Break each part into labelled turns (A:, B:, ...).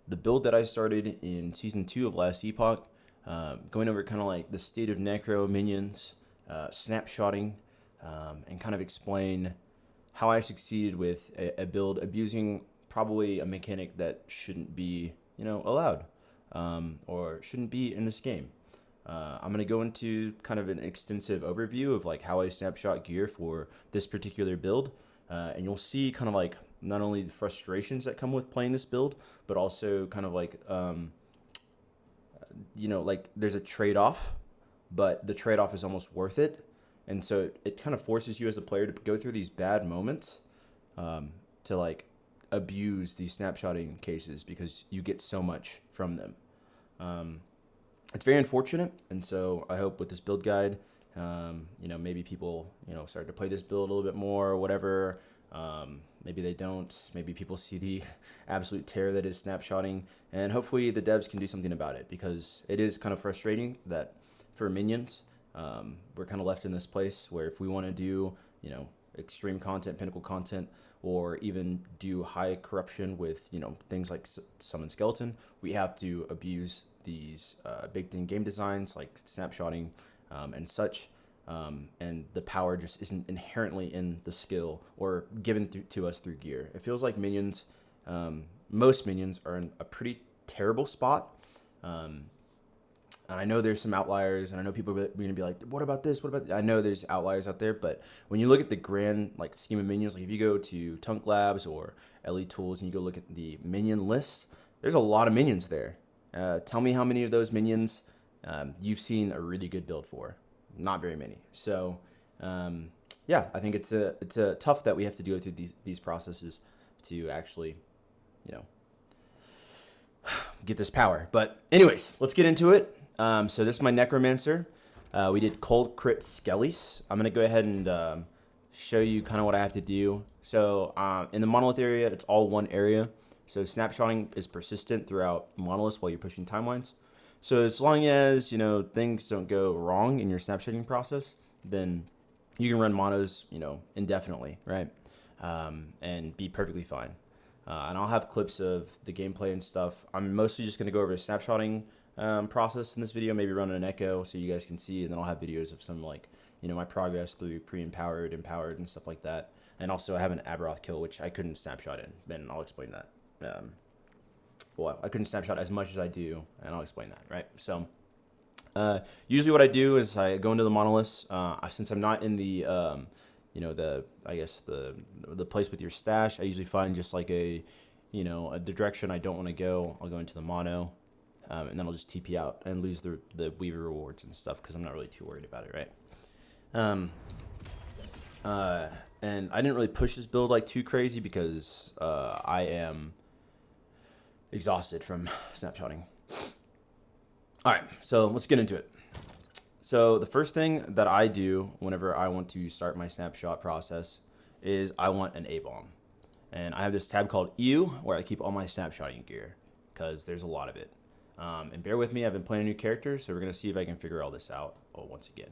A: the build that I started in Season 2 of last Epoch, going over kind of like the state of Necro minions, snapshotting, and kind of explain how I succeeded with a build abusing probably a mechanic that shouldn't be, allowed, or shouldn't be in this game. I'm going to go into kind of an extensive overview of like how I snapshot gear for this particular build, and you'll see kind of like not only the frustrations that come with playing this build, but also kind of like like there's a trade-off, but the trade-off is almost worth it, and so it kind of forces you as a player to go through these bad moments, to like abuse these snapshotting cases because you get so much from them. It's very unfortunate, and so I hope with this build guide, maybe people, start to play this build a little bit more or whatever. Maybe they don't. Maybe people see the absolute terror that is snapshotting, and hopefully the devs can do something about it, because it is kind of frustrating that for minions, we're kind of left in this place where if we want to do, extreme content, pinnacle content, or even do high corruption with, things like summon skeleton, we have to abuse these baked in game designs like snapshotting, and such. And the power just isn't inherently in the skill or given to us through gear. It feels like minions, most minions are in a pretty terrible spot. And I know there's some outliers, and I know people are going to be like, what about this? What about that? I know there's outliers out there, but when you look at the grand scheme of minions, like if you go to Tunk Labs or Elite Tools and you go look at the minion list, there's a lot of minions there. Tell me how many of those minions you've seen a really good build for. Not very many. So, I think it's a tough that we have to go through these processes to actually, get this power. But anyways, let's get into it. So this is my Necromancer. We did cold crit skeles. I'm gonna go ahead and show you kind of what I have to do. So in the monolith area, it's all one area. So snapshotting is persistent throughout monoliths while you're pushing timelines. So as long as, things don't go wrong in your snapshotting process, then you can run monos, indefinitely, right? And be perfectly fine. And I'll have clips of the gameplay and stuff. I'm mostly just going to go over the snapshotting process in this video, maybe run an echo so you guys can see, and then I'll have videos of some my progress through pre-empowered, empowered, and stuff like that. And also I have an Abberoth kill, which I couldn't snapshot in, and I'll explain that. I couldn't snapshot as much as I do, and I'll explain that, right? So, usually what I do is I go into the monoliths. Since I'm not in the, the place with your stash, I usually find just like the direction I don't want to go. I'll go into the mono, and then I'll just TP out and lose the Weaver rewards and stuff because I'm not really too worried about it, right? And I didn't really push this build too crazy because I am exhausted from snapshotting. All right, so let's get into it. So the first thing that I do whenever I want to start my snapshot process is I want an Abom. And I have this tab called EU where I keep all my snapshotting gear because there's a lot of it. And bear with me, I've been playing a new character, so we're going to see if I can figure all this out once again.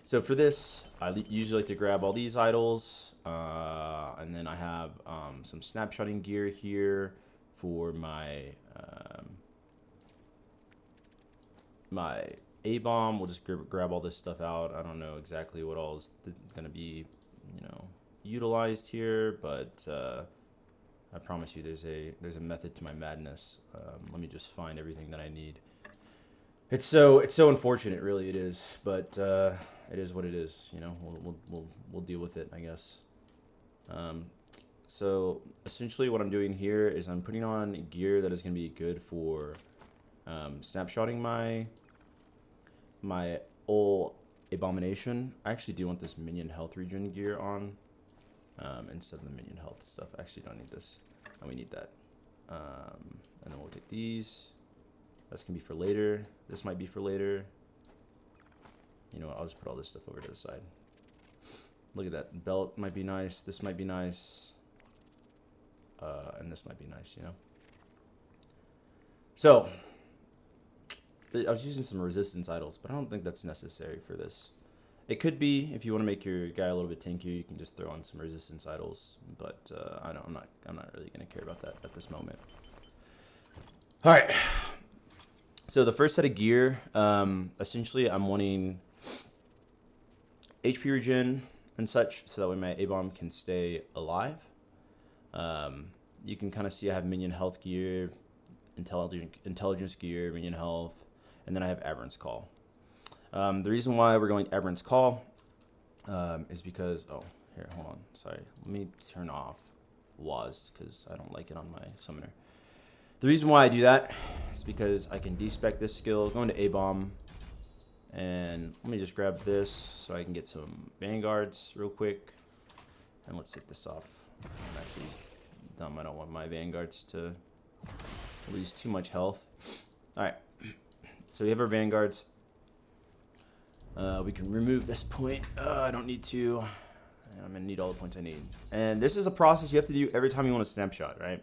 A: So for this, I usually like to grab all these idols, and then I have some snapshotting gear here for my my Abom. We'll just grab all this stuff out. I don't know exactly what all is going to be, utilized here, but I promise you there's a method to my madness. Let me just find everything that I need. It's so unfortunate, really it is, but it is what it is. We'll deal with it, I guess. So essentially, what I'm doing here is I'm putting on gear that is going to be good for snapshotting my old abomination. I actually do want this minion health regen gear on instead of the minion health stuff. I actually don't need this, and we need that. And then we'll take these. That's gonna be for later. This might be for later. You know what, I'll just put all this stuff over to the side. Look at that. Belt might be nice. This might be nice. And this might be nice, So, I was using some resistance idols, but I don't think that's necessary for this. It could be if you want to make your guy a little bit tankier, you can just throw on some resistance idols. But I'm not really gonna care about that at this moment. All right. So the first set of gear, essentially, I'm wanting HP regen and such, so that way my Abom can stay alive. You can kind of see I have minion health gear, intelligence gear, minion health, and then I have Aberrant's Call. The reason why we're going Aberrant's Call is because, oh, here, hold on, sorry. Let me turn off was, because I don't like it on my summoner. The reason why I do that is because I can despec this skill, go into Abom, and let me just grab this so I can get some Vanguards real quick. And let's take this off. I'm actually dumb. I don't want my Vanguards to lose too much health. Alright. So we have our Vanguards. We can remove this point. I don't need to. I'm going to need all the points I need. And this is a process you have to do every time you want to snapshot, right?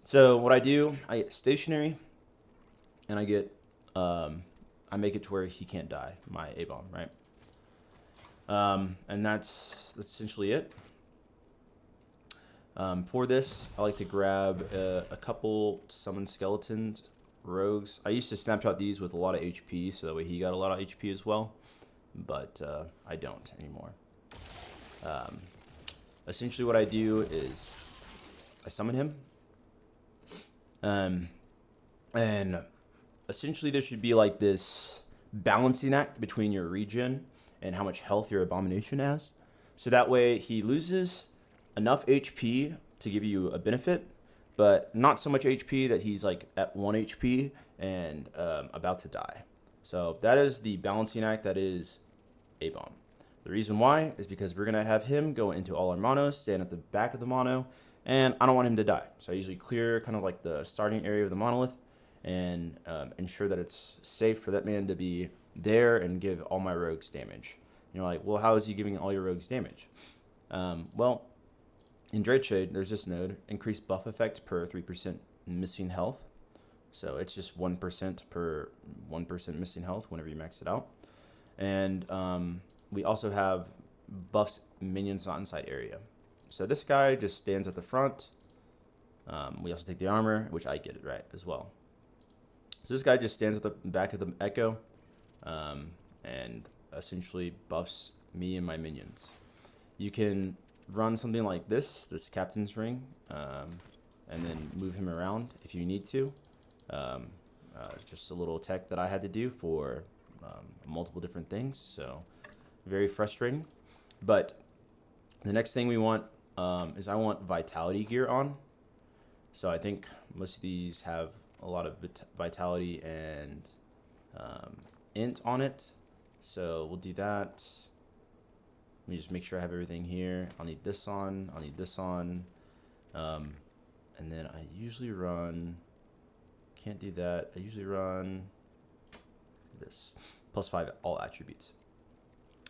A: So what I do, I get stationary, and I get... I make it to where he can't die, my Abom, right? And that's essentially it. For this, I like to grab a couple summon skeletons, rogues. I used to snapshot these with a lot of HP, so that way he got a lot of HP as well. But I don't anymore. Essentially what I do is I summon him. And essentially there should be like this balancing act between your regen and how much health your abomination has. So that way he loses enough HP to give you a benefit, but not so much HP that he's like at 1 HP and about to die. So that is the balancing act that is Abom. The reason why is because we're going to have him go into all our mono, stand at the back of the mono, and I don't want him to die. So I usually clear kind of like the starting area of the monolith and ensure that it's safe for that man to be there and give all my rogues damage. And you're like, well, how is he giving all your rogues damage? Well, in Dreadshade, there's this node, increased buff effect per 3% missing health. So it's just 1% per 1% missing health whenever you max it out. And we also have buffs minions not inside area. So this guy just stands at the front. We also take the armor, which I get it right as well. So this guy just stands at the back of the Echo and essentially buffs me and my minions. You can run something like this Captain's Ring, and then move him around if you need to. Just a little tech that I had to do for multiple different things, so very frustrating. But the next thing we want is I want Vitality gear on. So I think most of these have a lot of vitality and int on it. So we'll do that. Let me just make sure I have everything here. I'll need this on. I'll need this on. And then I usually run... Can't do that. I usually run this. +5 all attributes.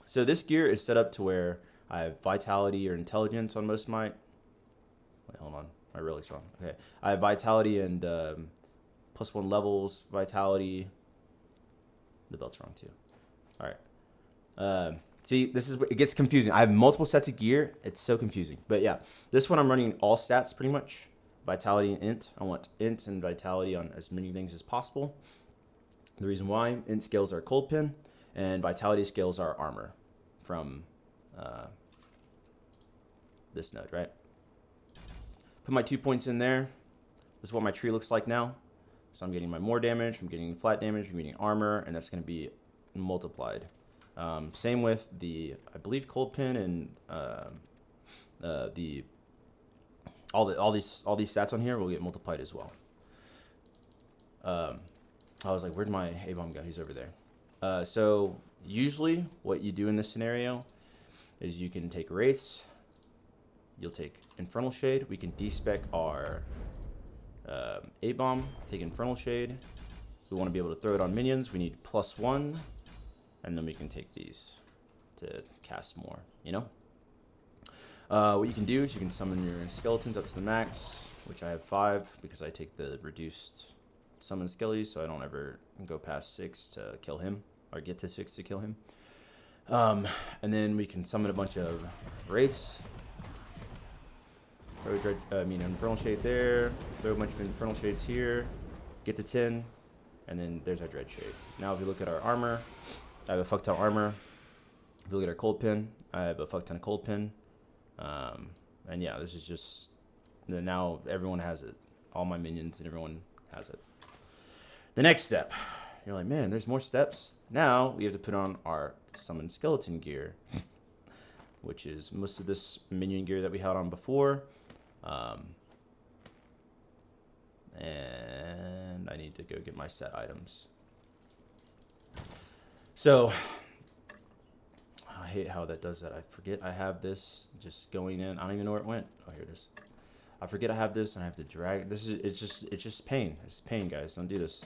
A: So this gear is set up to where I have vitality or intelligence on most of my... Wait, hold on. My relic's wrong. Okay. I have vitality and +1 levels, vitality. The belt's wrong too. All right. See, this is it gets confusing. I have multiple sets of gear. It's so confusing. But yeah, this one I'm running all stats pretty much. Vitality and int. I want int and vitality on as many things as possible. The reason why, int scales are cold pin, and vitality scales are armor from this node, right? Put my 2 points in there. This is what my tree looks like now. So I'm getting my more damage, I'm getting flat damage, I'm getting armor, and that's going to be multiplied. Same with the, I believe, cold pin and all these stats on here will get multiplied as well. I was like, where'd my Abom go? He's over there. So usually what you do in this scenario is you can take Wraiths, you'll take Infernal Shade, we can despec our Abom, take Infernal Shade. We want to be able to throw it on minions, we need +1, and then we can take these to cast more, you know? What you can do is you can summon your skeletons up to the max, which I have 5 because I take the reduced summon skeles, so I don't ever go past 6 to kill him, or get to 6 to kill him. And then we can summon a bunch of wraiths. Throw Infernal Shade there. Throw a bunch of Infernal Shades here. Get to 10. And then there's our Dread Shade. Now if you look at our armor, I have a fuck ton of armor. If you look at our cold pin, I have a fuck ton of cold pin. And yeah, this is just, now everyone has it. All my minions and everyone has it. The next step, you're like, man, there's more steps. Now we have to put on our summon skeleton gear, which is most of this minion gear that we had on before. And I need to go get my set items. So I hate how that does that. I forget I have this just going in. I don't even know where it went. Oh, here it is. I forget I have this and I have to drag. It's just pain. It's pain, guys. Don't do this.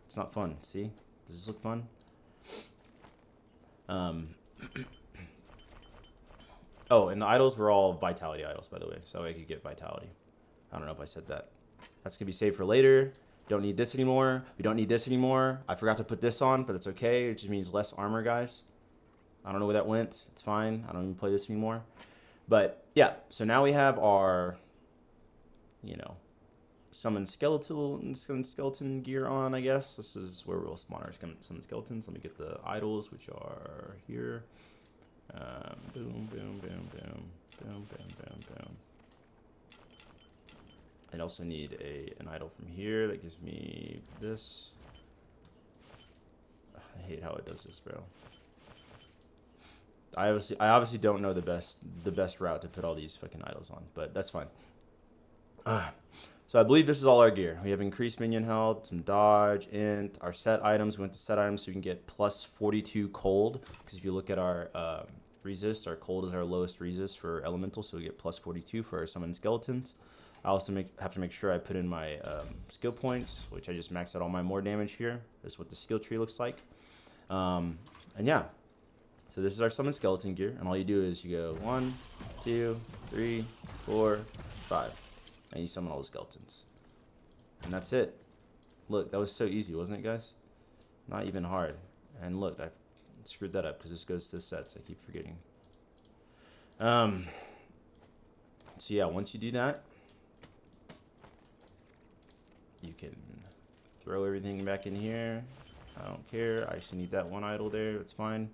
A: It's not fun. See? Does this look fun? Oh, and the idols were all vitality idols, by the way, so I could get vitality. I don't know if I said that. That's gonna be saved for later. Don't need this anymore. We don't need this anymore. I forgot to put this on, but it's okay. It just means less armor, guys. I don't know where that went. It's fine. I don't even play this anymore. But yeah, so now we have our, summon skeleton gear on, I guess. This is where we'll spawn our summon skeletons. Let me get the idols, which are here. Boom, boom, boom, boom, boom, boom, boom, boom. I also need an idol from here that gives me this. I hate how it does this, bro. I obviously don't know the best route to put all these fucking idols on, but that's fine. So I believe this is all our gear. We have increased minion health, some dodge, int, our set items. We went to set items so we can get plus 42 cold. Because if you look at our resist, our cold is our lowest resist for elemental, so we get plus 42 for our summon skeletons. I also have to make sure I put in my skill points, which I just maxed out all my more damage here. This is what the skill tree looks like. And yeah, so this is our summon skeleton gear, and all you do is you go 1, 2, 3, 4, 5. And you summon all the skeletons. And that's it. Look, that was so easy, wasn't it, guys? Not even hard. And look, I screwed that up because this goes to sets. I keep forgetting. So yeah, once you do that, you can throw everything back in here. I don't care. I actually need that one idol there. That's fine.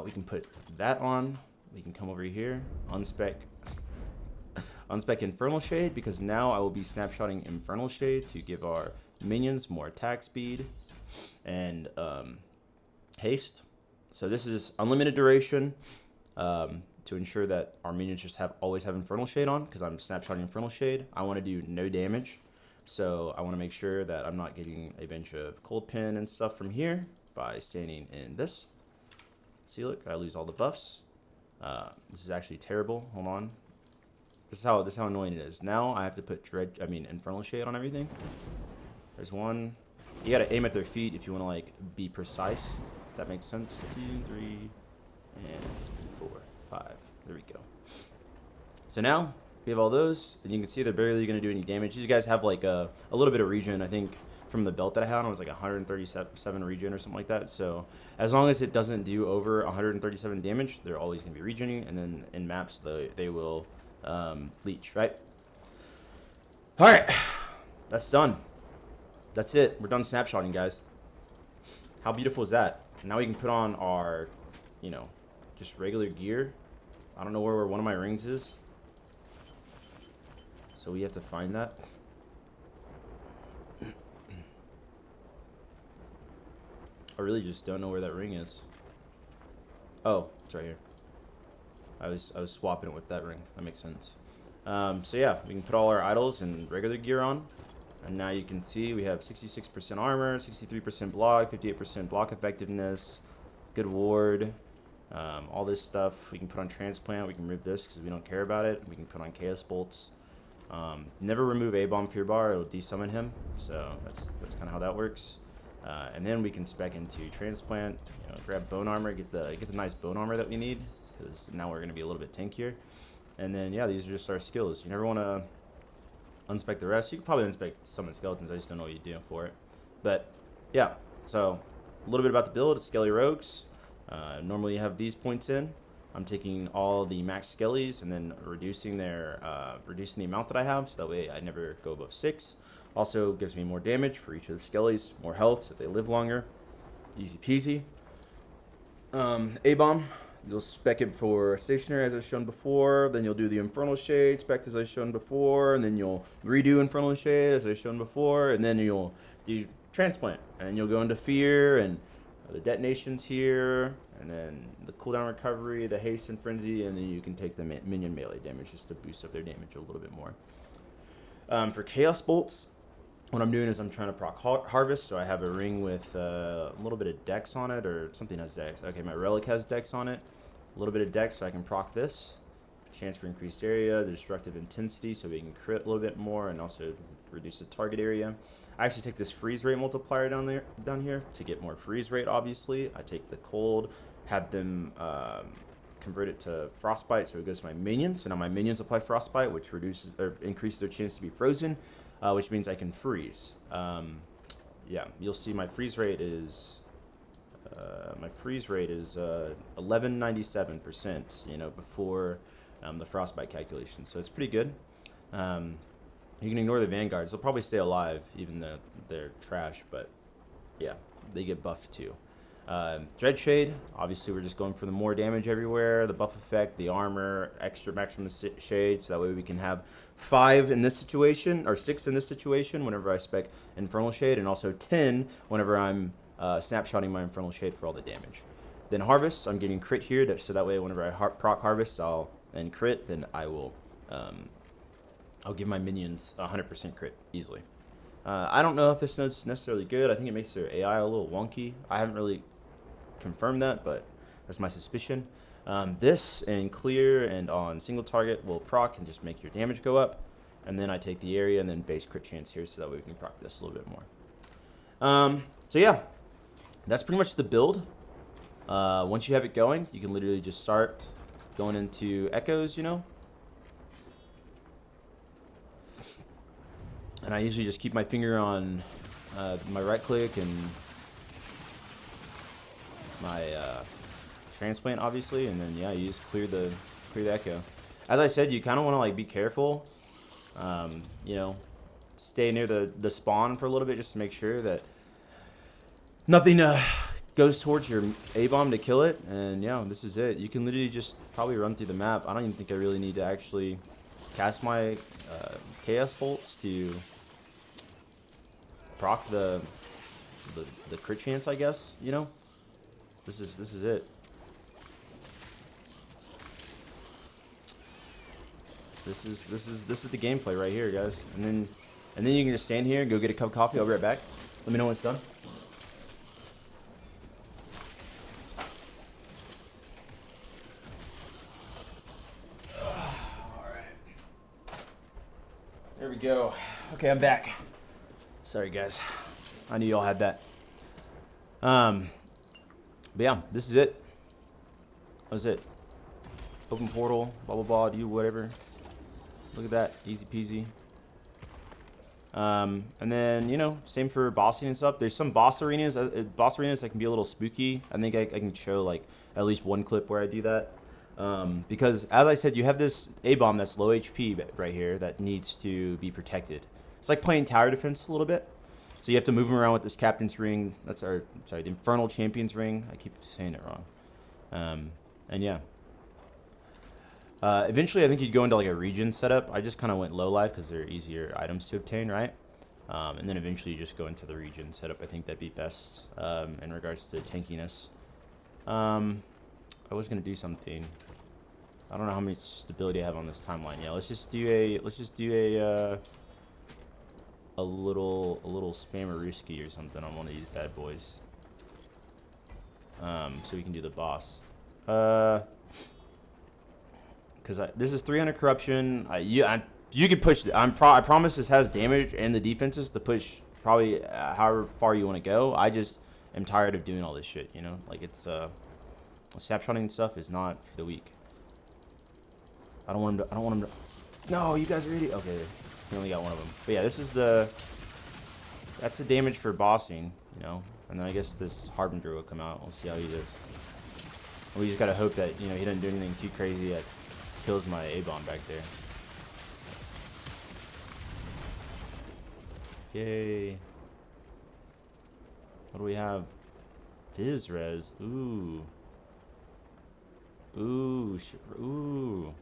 A: We can put that on. We can come over here, unspec Infernal Shade, because now I will be snapshotting Infernal Shade to give our minions more attack speed and haste. So this is unlimited duration to ensure that our minions just always have Infernal Shade on, because I'm snapshotting Infernal Shade. I want to do no damage, so I want to make sure that I'm not getting a bunch of cold pin and stuff from here by standing in this. See, look, I lose all the buffs. This is actually terrible. Hold on. This is how annoying it is. Now I have to put Infernal Shade on everything. There's one. You gotta aim at their feet if you want to be precise. If that makes sense. 2, 3, and 4, 5. There we go. So now we have all those, and you can see they're barely gonna do any damage. These guys have a little bit of regen. I think from the belt that I had on, it was 137 regen or something like that. So as long as it doesn't do over 137 damage, they're always gonna be regening. And then in maps, they will leech, right? All right, that's done. That's it. We're done snapshotting, guys. How beautiful is that? Now we can put on our, just regular gear. I don't know where one of my rings is, so we have to find that. I really just don't know where that ring is. Oh, it's right here. I was swapping it with that ring. That makes sense. So yeah, we can put all our idols and regular gear on. And now you can see we have 66% armor, 63% block, 58% block effectiveness, good ward, all this stuff. We can put on transplant. We can remove this because we don't care about it. We can put on chaos bolts. Never remove Abom Fear Bar. It will desummon him. So that's kind of how that works. And then we can spec into transplant. Grab bone armor, get the nice bone armor that we need, because now we're going to be a little bit tankier. And then, yeah, these are just our skills. You never want to unspec the rest. You can probably unspec summon skeletons. I just don't know what you do for it. But, yeah. So, a little bit about the build. It's Skele Rogues. Normally you have these points in. I'm taking all the max skeles and then reducing reducing the amount that I have, so that way I never go above 6. Also gives me more damage for each of the skeles, more health so they live longer. Easy peasy. Abom, you'll spec it for stationary as I've shown before, then you'll do the Infernal Shade spec as I've shown before, and then you'll redo Infernal Shade as I've shown before, and then you'll do Transplant, and you'll go into Fear, and the detonations here, and then the cooldown recovery, the haste and frenzy, and then you can take the minion melee damage just to boost up their damage a little bit more. For Chaos Bolts, what I'm doing is I'm trying to proc Harvest, so I have a ring with a little bit of Dex on it, or something has Dex. Okay, my Relic has Dex on it, a little bit of Dex, so I can proc this. Chance for increased area, the destructive intensity, so we can crit a little bit more, and also reduce the target area. I actually take this freeze rate multiplier down here to get more freeze rate. Obviously, I take the cold, have them convert it to frostbite, so it goes to my minions. So now my minions apply frostbite, which reduces or increases their chance to be frozen, which means I can freeze. Yeah, you'll see my freeze rate is 1197%. You know, before the frostbite calculation, so it's pretty good. You can ignore the vanguards; they'll probably stay alive, even though they're trash. But yeah, they get buffed too. Dread Shade, obviously we're just going for the more damage everywhere, the buff effect, the armor, extra maximum shade, so that way we can have 5 in this situation, or 6 in this situation whenever I spec Infernal Shade, and also 10 whenever I'm snapshotting my Infernal Shade for all the damage. Then Harvest, I'm getting crit here, so that way whenever I proc Harvest and crit, then I will I'll give my minions 100% crit easily. I don't know if this node's necessarily good. I think it makes their AI a little wonky. I haven't really confirmed that, but that's my suspicion. This and clear and on single target will proc and just make your damage go up. And then I take the area and then base crit chance here, so that way we can proc this a little bit more. So yeah, that's pretty much the build. Once you have it going, you can literally just start going into echoes, you know. And I usually just keep my finger on my right click and my transplant, obviously, and then yeah, you just clear the echo. As I said, you kind of want to like be careful, you know, stay near the spawn for a little bit just to make sure that nothing goes towards your A-bomb to kill it. And yeah, this is it. You can literally just probably run through the map. I don't even think I really need to actually cast my chaos bolts to proc the crit chance, I guess. You know, this is it. This is the gameplay right here, guys. And then you can just stand here and go get a cup of coffee. I'll be right back. Let me know when it's done. There we go. Okay, I'm back. Sorry, guys. I knew y'all had that. But yeah, this is it. That was it. Open portal, blah, blah, blah, do whatever. Look at that. Easy peasy. And then, you know, same for bossing and stuff. There's some boss arenas that can be a little spooky. I think I can show, like, at least one clip where I do that. Because, as I said, you have this A-bomb that's low HP right here that needs to be protected. It's like playing tower defense a little bit. So you have to move him around with this Captain's Ring. That's the Infernal Champion's Ring. I keep saying it wrong. And yeah. Eventually, I think you'd go into like a region setup. I just kind of went low life because they're easier items to obtain, right? And then eventually you just go into the region setup. I think that'd be best in regards to tankiness. I was gonna do something. I don't know how much stability I have on this timeline. Yeah, let's just do a little spammerooski or something on one of these bad boys. So we can do the boss. Because this is 300 corruption. You could push. I promise this has damage and the defenses to push probably however far you want to go. I just am tired of doing all this shit. You know, like it's snapshotting stuff is not for the weak. I don't want him to. No, you guys are idiot. Okay, we only got one of them. But yeah, this is that's the damage for bossing. You know, and then I guess this Harbinger will come out. We'll see how he does. We just gotta hope that, you know, he doesn't do anything too crazy that kills my Abom back there. Yay. What do we have? Fizz res. Ooh. Ooh. Ooh.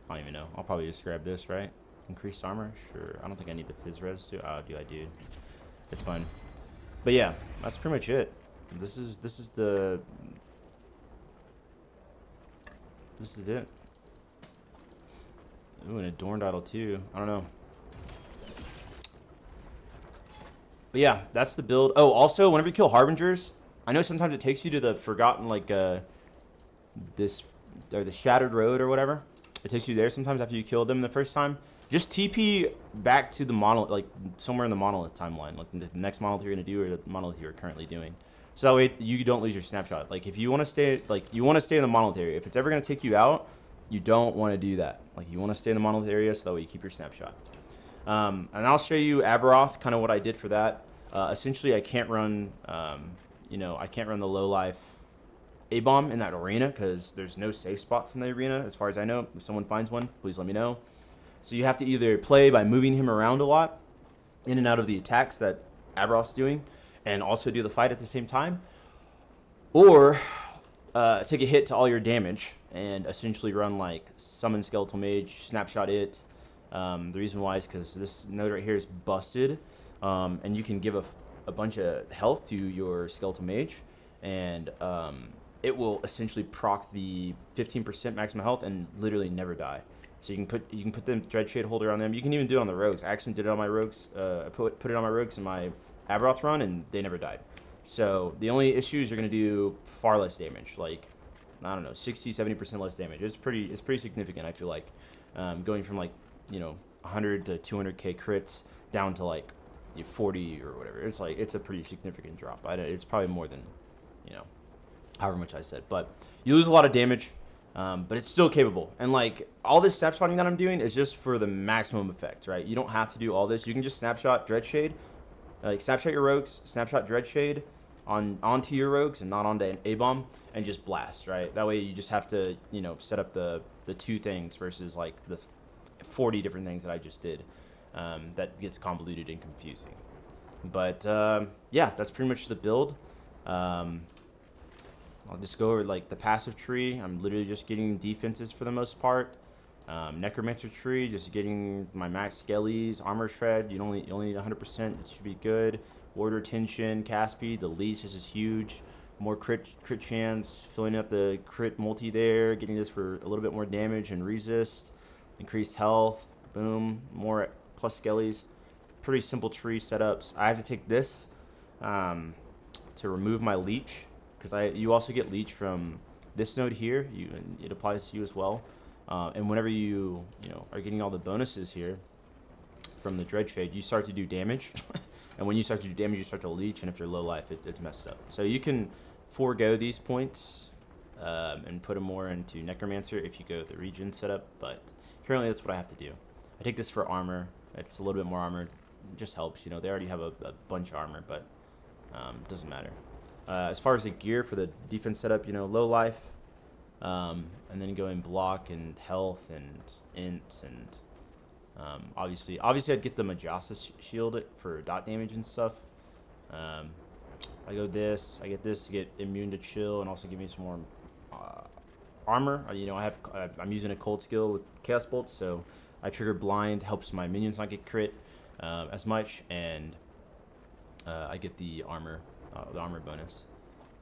A: I don't even know. I'll probably just grab this, right? Increased armor? Sure. I don't think I need the Fizz res too. Oh, do I do? It's fine. But yeah, that's pretty much it. This is it. Ooh, an adorned idol too. I don't know. But yeah, that's the build. Oh, also, whenever you kill Harbingers, I know sometimes it takes you to the forgotten, like, this, or the Shattered Road or whatever. It takes you there sometimes after you kill them the first time. Just TP back to the monolith, like, somewhere in the monolith timeline, like the next monolith you're going to do or the monolith you're currently doing. So that way you don't lose your snapshot. Like, if you want to stay, like, you want to stay in the monolith area. If it's ever going to take you out, you don't want to do that. Like, you want to stay in the monolith area so that way you keep your snapshot. And I'll show you Abberoth, kind of what I did for that. Essentially, I can't run, you know, I can't run the low life Abom in that arena because there's no safe spots in the arena, as far as I know. If someone finds one, please let me know. So you have to either play by moving him around a lot, in and out of the attacks that Abberoth's doing, and also do the fight at the same time, or take a hit to all your damage and essentially run like Summon Skeletal Mage, Snapshot it. The reason why is because this node right here is busted, and you can give a bunch of health to your Skeletal Mage, and it will essentially proc the 15% maximum health and literally never die. So you can put the Dreadshade holder on them. You can even do it on the rogues. I actually did it on my rogues. I put it on my rogues in my Abberoth run, and they never died. So the only issue is you're gonna do far less damage, like, I don't know, 60-70% less damage. It's pretty significant. I feel like going from, like, you know, 100 to 200k crits down to like 40 or whatever. It's like, it's a pretty significant drop. It's probably more than, you know, however much I said. But you lose a lot of damage, but it's still capable. And like, all this snapshotting that I'm doing is just for the maximum effect, right? You don't have to do all this. You can just snapshot Dreadshade, like snapshot your rogues, snapshot Dreadshade onto your rogues and not onto an Abom, and just blast, right? That way you just have to, you know, set up the two things versus like the 40 different things that I just did. That gets convoluted and confusing. But yeah, that's pretty much the build. I'll just go over like the passive tree. I'm literally just getting defenses for the most part. Necromancer tree, just getting my max skeles, armor shred. You only need 100%. It should be good. Ward retention, cast speed. The leech is just huge. More crit chance. Filling up the crit multi there. Getting this for a little bit more damage and resist. Increased health. Boom. More plus skeles. Pretty simple tree setups. I have to take this to remove my leech, because you also get leech from this node here. It applies to you as well. And whenever you are getting all the bonuses here from the Dreadshade, you start to do damage. And when you start to do damage, you start to leech, and if you're low life, it's messed up. So you can forego these points and put them more into Necromancer if you go the regen setup, but currently that's what I have to do. I take this for armor. It's a little bit more armor. It just helps. You know, they already have a bunch of armor, but it doesn't matter. As far as the gear for the defense setup, you know, low life, and then go in block and health and int, and obviously I'd get the Majasa shield for dot damage and stuff. I get this to get immune to chill and also give me some more armor. You know, I'm using a cold skill with Chaos Bolts, so I trigger blind, helps my minions not get crit as much, and I get the armor bonus.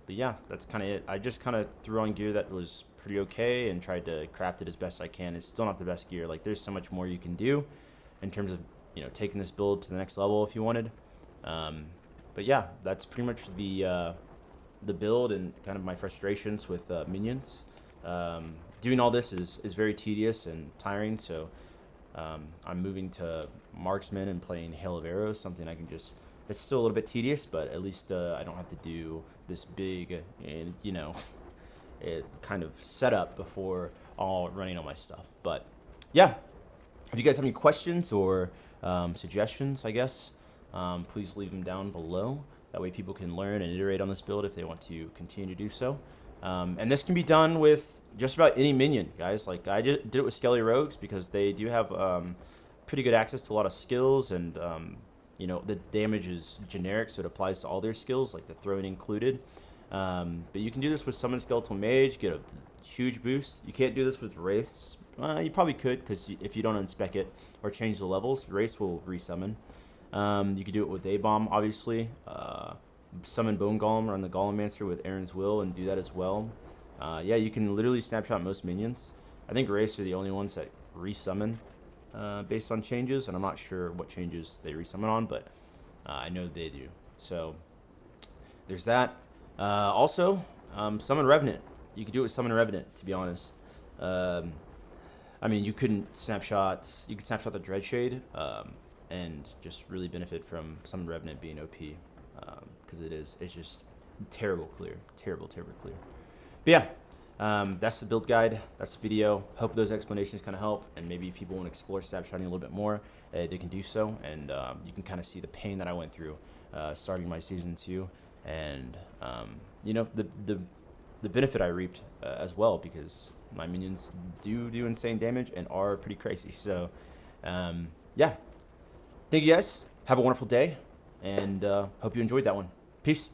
A: But yeah, that's kind of it. I just kind of threw on gear that was pretty okay and tried to craft it as best I can. It's still not the best gear. Like, there's so much more you can do in terms of, you know, taking this build to the next level if you wanted. But yeah, that's pretty much the build and kind of my frustrations with minions. Doing all this is very tedious and tiring, so I'm moving to Marksman and playing Hail of Arrows, something I can just... It's still a little bit tedious, but at least I don't have to do this big, you know, kind of setup before running all my stuff. But yeah, if you guys have any questions or suggestions, I guess, please leave them down below. That way people can learn and iterate on this build if they want to continue to do so. And this can be done with just about any minion, guys. Like I just did it with Skele rogues because they do have pretty good access to a lot of skills, and you know, the damage is generic, so it applies to all their skills, like the throwing included. But you can do this with Summon Skeletal Mage, get a huge boost. You can't do this with Wraiths. You probably could, because if you don't unspec it or change the levels, Wraiths will resummon. You could do it with Abom, obviously. Summon Bone Golem, run the Golemmancer with Aaron's Will, and do that as well. Yeah, you can literally snapshot most minions. I think Wraiths are the only ones that resummon based on changes, and I'm not sure what changes they resummon on, but I know they do. So there's that. Also, Summon Revenant. You could do it with Summon Revenant, to be honest. I mean, you could snapshot the Dreadshade, and just really benefit from Summon Revenant being OP, because it's just terrible clear. Terrible clear. But yeah, that's the build guide. That's the video. Hope those explanations kind of help, and maybe if people want to explore snapshotting a little bit more, they can do so, and you can kind of see the pain that I went through starting my season 2, and you know, the benefit I reaped as well, because my minions do insane damage and are pretty crazy. So yeah, thank you guys. Have a wonderful day, and hope you enjoyed that one. Peace.